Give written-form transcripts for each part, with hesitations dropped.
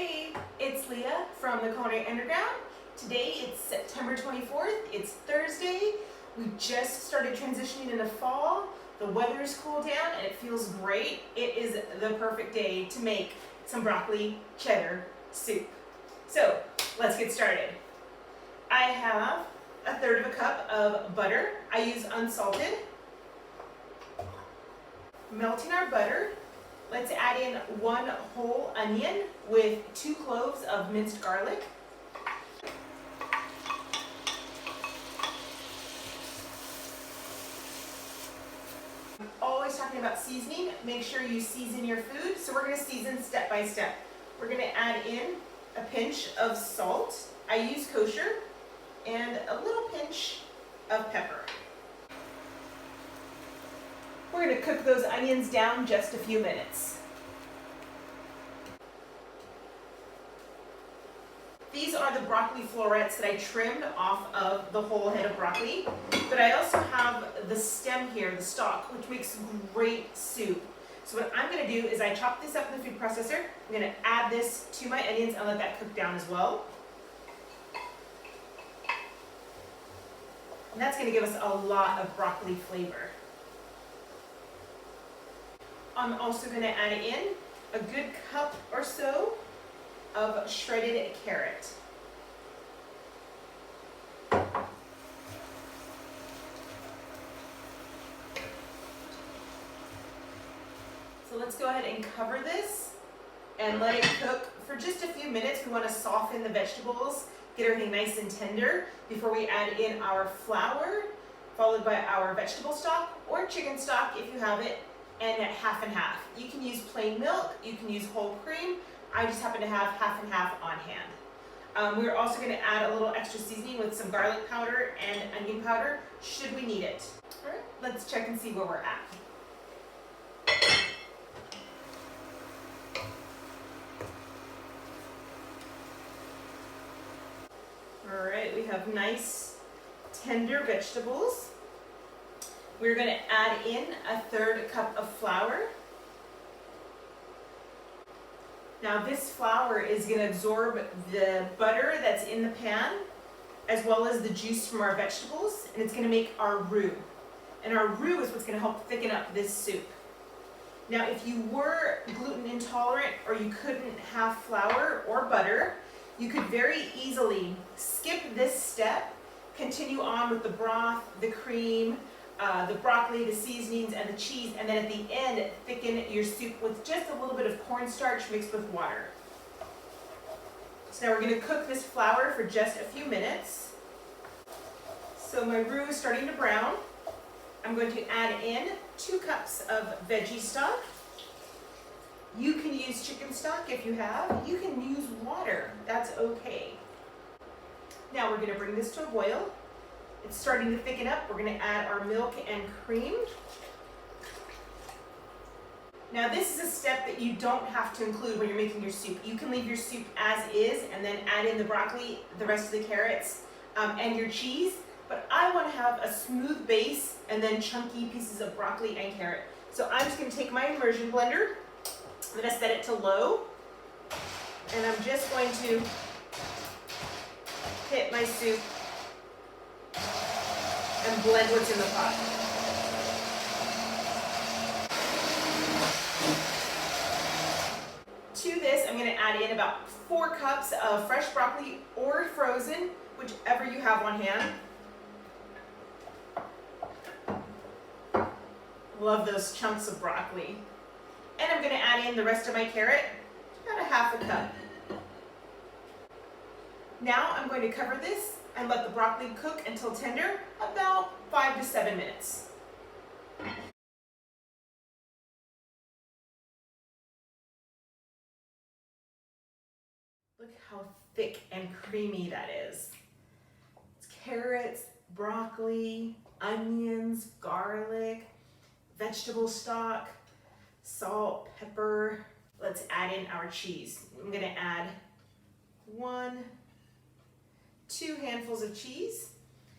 Hey, it's Leah from the Culinary Underground. Today it's September 24th, it's Thursday. We just started transitioning into fall. The weather's cooled down and it feels great. It is the perfect day to make some broccoli cheddar soup. So let's get started. I have a third of a cup of butter. I use unsalted. Melting our butter. Let's add in 1 whole onion with 2 cloves of minced garlic. I'm always talking about seasoning. Make sure you season your food. So we're going to season step by step. We're going to add in a pinch of salt. I use kosher, and a little pinch of pepper. We're going to cook those onions down just a few minutes. These are the broccoli florets that I trimmed off of the whole head of broccoli, but I also have the stem here, the stalk, which makes great soup. So what I'm going to do is I chop this up in the food processor. I'm going to add this to my onions and let that cook down as well. And that's going to give us a lot of broccoli flavor. I'm also going to add in a good cup or so of shredded carrot. So let's go ahead and cover this and let it cook for just a few minutes. We want to soften the vegetables, get everything nice and tender before we add in our flour, followed by our vegetable stock or chicken stock if you have it, and at half and half. You can use plain milk, you can use whole cream. I just happen to have half and half on hand. We're also going to add a little extra seasoning with some garlic powder and onion powder should we need it. All right, let's check and see where we're at. All right, we have nice tender vegetables. We're going to add in a third cup of flour. Now this flour is going to absorb the butter that's in the pan as well as the juice from our vegetables, and it's going to make our roux. And our roux is what's going to help thicken up this soup. Now if you were gluten intolerant or you couldn't have flour or butter, you could very easily skip this step, continue on with the broth, the cream, the broccoli, the seasonings, and the cheese, and then at the end, thicken your soup with just a little bit of cornstarch mixed with water. So now we're going to cook this flour for just a few minutes. So my roux is starting to brown. I'm going to add in 2 cups of veggie stock. You can use chicken stock if you have. You can use water. That's okay. Now we're going to bring this to a boil. It's starting to thicken up. We're going to add our milk and cream. Now this is a step that you don't have to include when you're making your soup. You can leave your soup as is and then add in the broccoli, the rest of the carrots, and your cheese. But I want to have a smooth base and then chunky pieces of broccoli and carrot. So I'm just going to take my immersion blender. I'm going to set it to low. And I'm just going to hit my soup and blend what's in the pot. To this, I'm going to add in about 4 cups of fresh broccoli or frozen, whichever you have on hand. Love those chunks of broccoli. And I'm going to add in the rest of my carrot, about a half a cup. Now I'm going to cover this and let the broccoli cook until tender, about 5 to 7 minutes. Look how thick and creamy that is. It's carrots, broccoli, onions, garlic, vegetable stock, salt, pepper. Let's add in our cheese. I'm going to add 2 handfuls of cheese.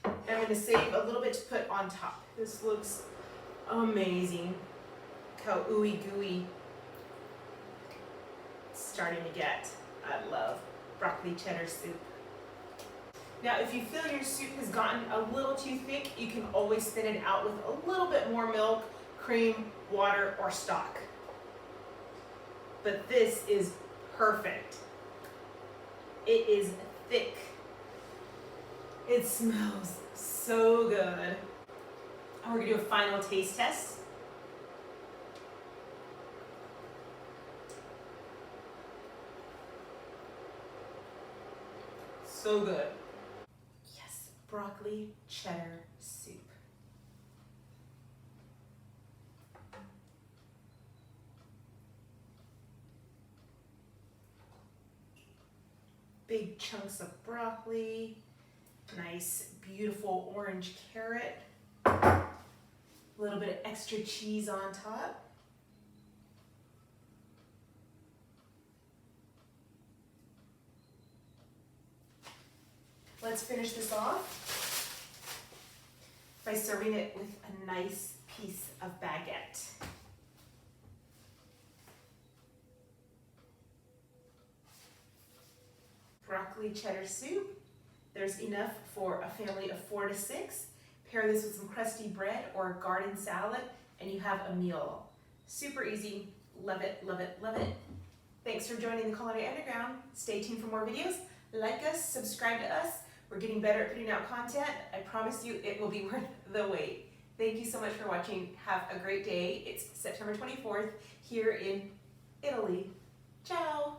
And I'm going to save a little bit to put on top. This looks amazing. Look how ooey gooey it's starting to get. I love broccoli cheddar soup. Now, if you feel your soup has gotten a little too thick, you can always thin it out with a little bit more milk, cream, water, or stock. But this is perfect. It is thick. It smells so good. And we're gonna do a final taste test. So good. Yes, broccoli cheddar soup. Big chunks of broccoli, nice, beautiful orange carrot, a little bit of extra cheese on top. Let's finish this off by serving it with a nice piece of baguette. Broccoli cheddar soup. There's enough for a family of 4 to 6. Pair this with some crusty bread or a garden salad, and you have a meal. Super easy. Love it, love it, love it. Thanks for joining the Culinary Underground. Stay tuned for more videos. Like us, subscribe to us. We're getting better at putting out content. I promise you it will be worth the wait. Thank you so much for watching. Have a great day. It's September 24th here in Italy. Ciao.